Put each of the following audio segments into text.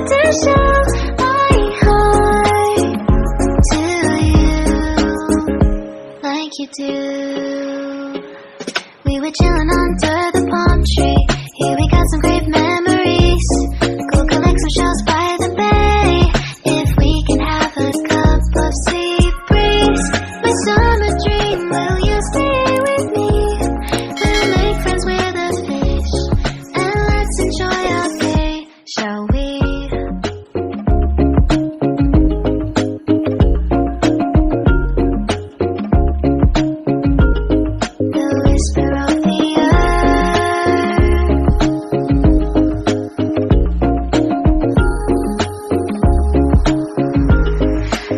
expect to show my heart to you like you do. We were chilling under the palm tree. Here we got some great memories. Go collect some shells by the bay. If we can have a cup of sea breeze, my summer dream, will you stay with me? We'll make friends with the fish, and let's enjoy our day, shall we? The whisper of the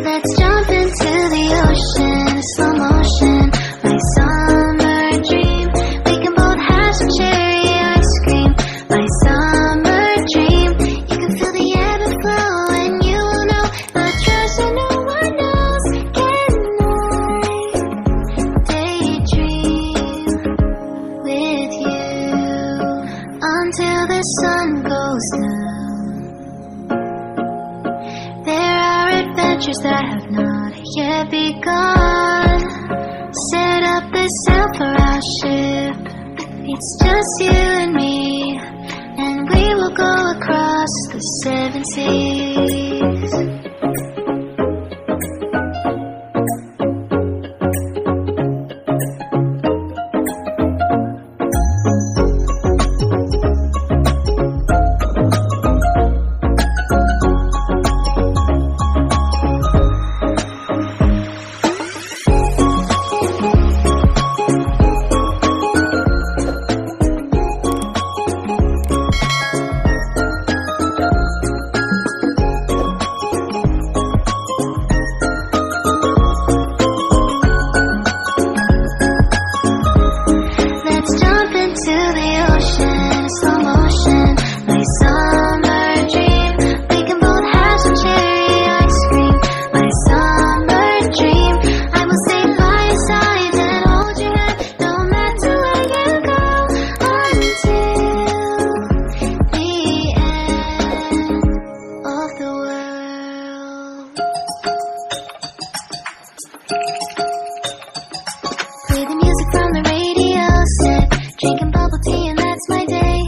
let's jump into the ocean, slow motion, my summer dream. We can both have some cherry ice cream, my summer dream. You can feel the ebb and flow, and you will know the trust that no one knows. Can I daydream with you until the sun goes down? There are adventures that have not yet begun. Set up the sail for our ship. It's just you and me, and we will go across the 7 seas. Let's jump into the ocean, slow motion, my summer dream. We can both have some cherry ice cream, my summer dream. I will stay by your side and hold your hand, no matter where you go, until the end of the world. Play the music from the radio set, drinking bubble tea, and that's my day.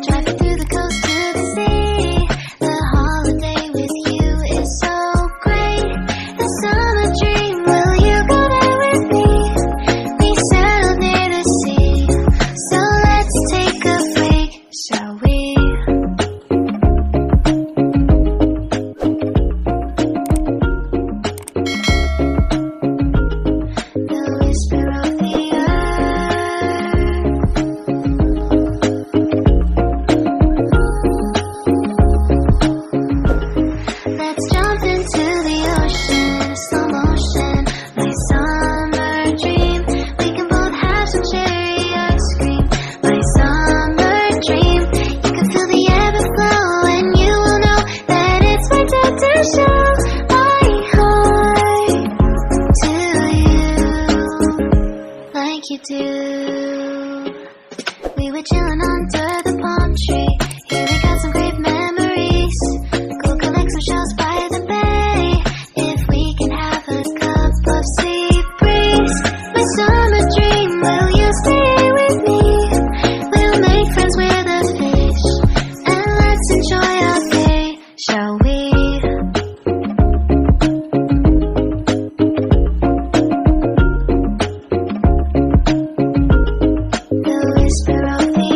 Driving through the coast to the sea. The holiday with you is so great. The summer dream, will you go there with me? We settled near the sea, so let's take a break, shall we? The whisper of the let's jump into the ocean, slow motion, my summer dream. We can both have some cherry ice cream, my summer dream. You can feel the ebb and flow, and you will know that it's my time to show my heart to you like you do. We were chilling under the palm tree. Here we got some great memories. Go collect some shells by the bay. If we can have a cup of sea breeze, my summer dream, will you stay with me? We'll make friends with the fish, and let's enjoy our day, shall we? The whisper of the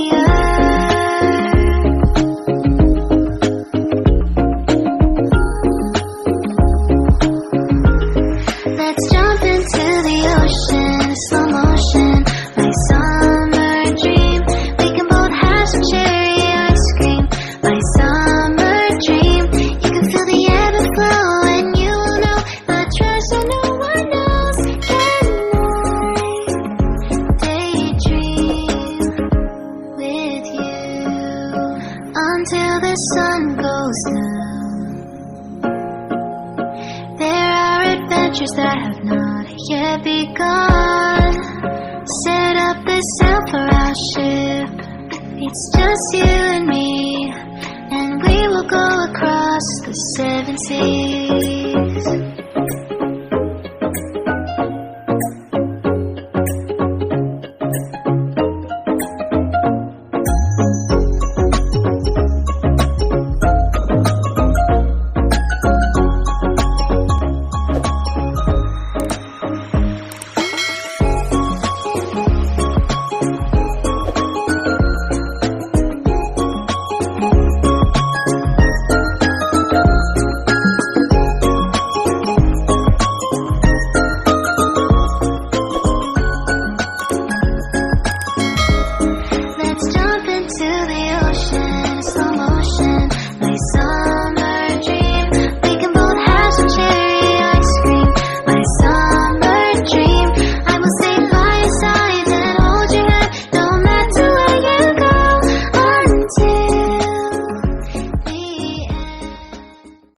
let's jump into the ocean, slow motion, my summer dream. We can both have some cherry ice cream, my summer dream. You can feel the ebb and flow, and you will know the trust that no one knows. Can I daydream with you until the sun goes down? There are adventures that have not yet begun. Set up the sail for our ship. It's just you and me, and we will go across seven seas.